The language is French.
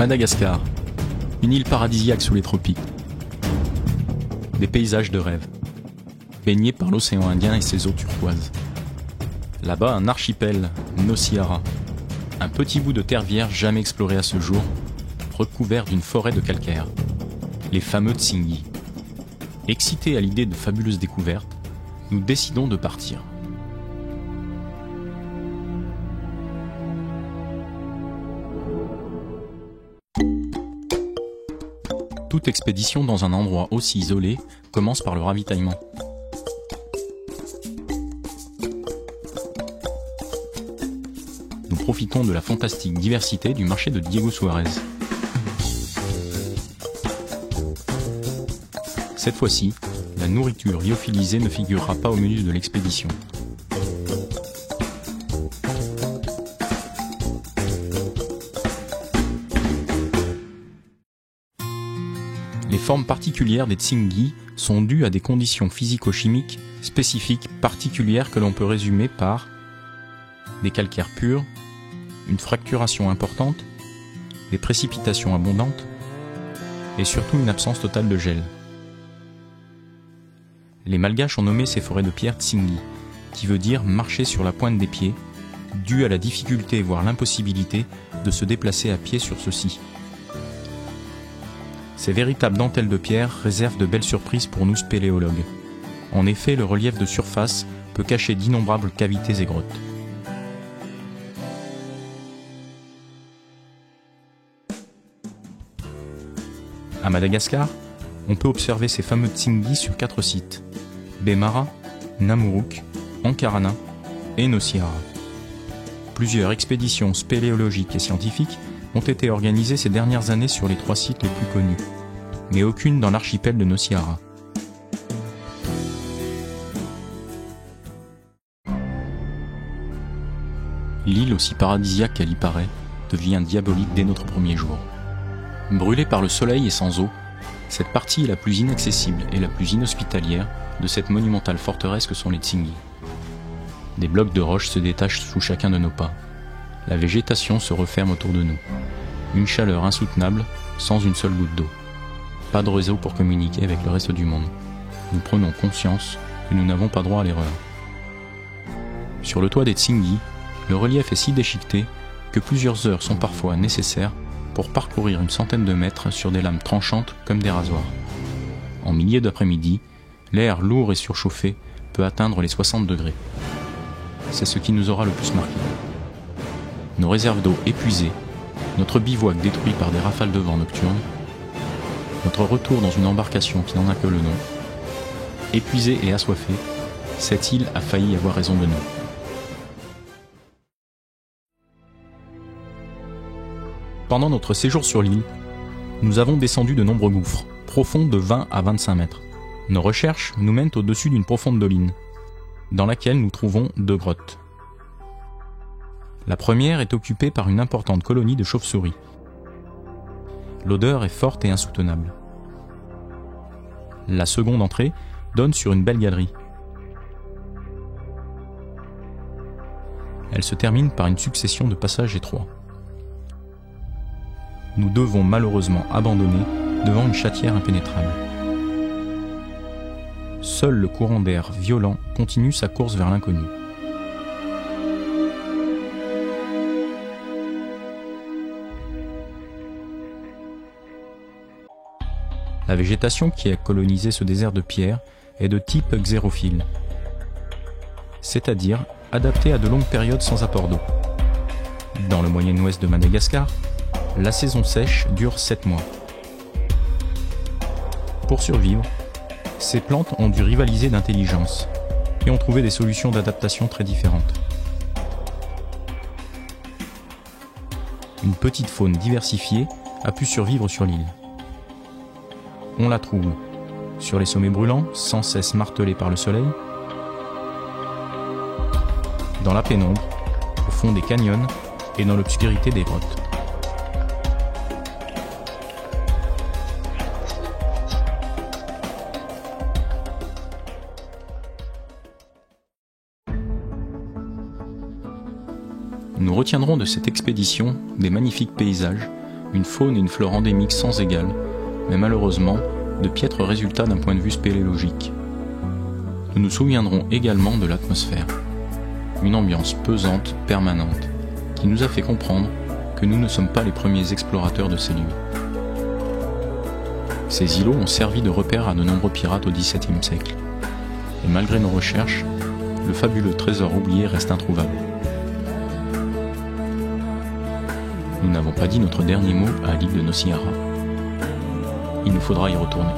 Madagascar, une île paradisiaque sous les tropiques. Des paysages de rêve, baignés par l'océan Indien et ses eaux turquoises. Là-bas, un archipel, Nociara, un petit bout de terre vierge jamais exploré à ce jour, recouvert d'une forêt de calcaire, les fameux Tsingy. Excités à l'idée de fabuleuses découvertes, nous décidons de partir. Toute expédition dans un endroit aussi isolé commence par le ravitaillement. Nous profitons de la fantastique diversité du marché de Diego Suarez. Cette fois-ci, la nourriture lyophilisée ne figurera pas au menu de l'expédition. Les formes particulières des Tsingy sont dues à des conditions physico-chimiques spécifiques particulières que l'on peut résumer par des calcaires purs, une fracturation importante, des précipitations abondantes et surtout une absence totale de gel. Les Malgaches ont nommé ces forêts de pierre Tsingy, qui veut dire marcher sur la pointe des pieds, dû à la difficulté voire l'impossibilité de se déplacer à pied sur ceux-ci. Ces véritables dentelles de pierre réservent de belles surprises pour nous spéléologues. En effet, le relief de surface peut cacher d'innombrables cavités et grottes. À Madagascar, on peut observer ces fameux Tsingy sur 4 sites: Bemara, Namuruk, Ankarana et Nociara. Plusieurs expéditions spéléologiques et scientifiques ont été organisées ces dernières années sur les 3 sites les plus connus, mais aucune dans l'archipel de Nociara. L'île, aussi paradisiaque qu'elle y paraît, devient diabolique dès notre premier jour. Brûlée par le soleil et sans eau, cette partie est la plus inaccessible et la plus inhospitalière de cette monumentale forteresse que sont les Tsingy. Des blocs de roche se détachent sous chacun de nos pas. La végétation se referme autour de nous. Une chaleur insoutenable, sans une seule goutte d'eau. Pas de réseau pour communiquer avec le reste du monde. Nous prenons conscience que nous n'avons pas droit à l'erreur. Sur le toit des Tsingy, le relief est si déchiqueté que plusieurs heures sont parfois nécessaires pour parcourir une centaine de mètres sur des lames tranchantes comme des rasoirs. En milieu d'après-midi, l'air lourd et surchauffé peut atteindre les 60 degrés. C'est ce qui nous aura le plus marqué. Nos réserves d'eau épuisées, notre bivouac détruit par des rafales de vent nocturnes, notre retour dans une embarcation qui n'en a que le nom. Épuisée et assoiffée, cette île a failli avoir raison de nous. Pendant notre séjour sur l'île, nous avons descendu de nombreux gouffres, profonds de 20 à 25 mètres. Nos recherches nous mènent au-dessus d'une profonde doline, dans laquelle nous trouvons 2 grottes. La première est occupée par une importante colonie de chauves-souris. L'odeur est forte et insoutenable. La seconde entrée donne sur une belle galerie. Elle se termine par une succession de passages étroits. Nous devons malheureusement abandonner devant une chatière impénétrable. Seul le courant d'air violent continue sa course vers l'inconnu. La végétation qui a colonisé ce désert de pierre est de type xérophile, c'est-à-dire adaptée à de longues périodes sans apport d'eau. Dans le Moyen-Ouest de Madagascar, la saison sèche dure 7 mois. Pour survivre, ces plantes ont dû rivaliser d'intelligence et ont trouvé des solutions d'adaptation très différentes. Une petite faune diversifiée a pu survivre sur l'île. On la trouve sur les sommets brûlants, sans cesse martelés par le soleil, dans la pénombre, au fond des canyons et dans l'obscurité des grottes. Nous retiendrons de cette expédition des magnifiques paysages une faune et une flore endémiques sans égal, mais malheureusement de piètres résultats d'un point de vue spéléologique. Nous nous souviendrons également de l'atmosphère, une ambiance pesante, permanente, qui nous a fait comprendre que nous ne sommes pas les premiers explorateurs de ces lieux. Ces îlots ont servi de repère à de nombreux pirates au XVIIe siècle, et malgré nos recherches, le fabuleux trésor oublié reste introuvable. Nous n'avons pas dit notre dernier mot à l'île de Nosihara. Il nous faudra y retourner.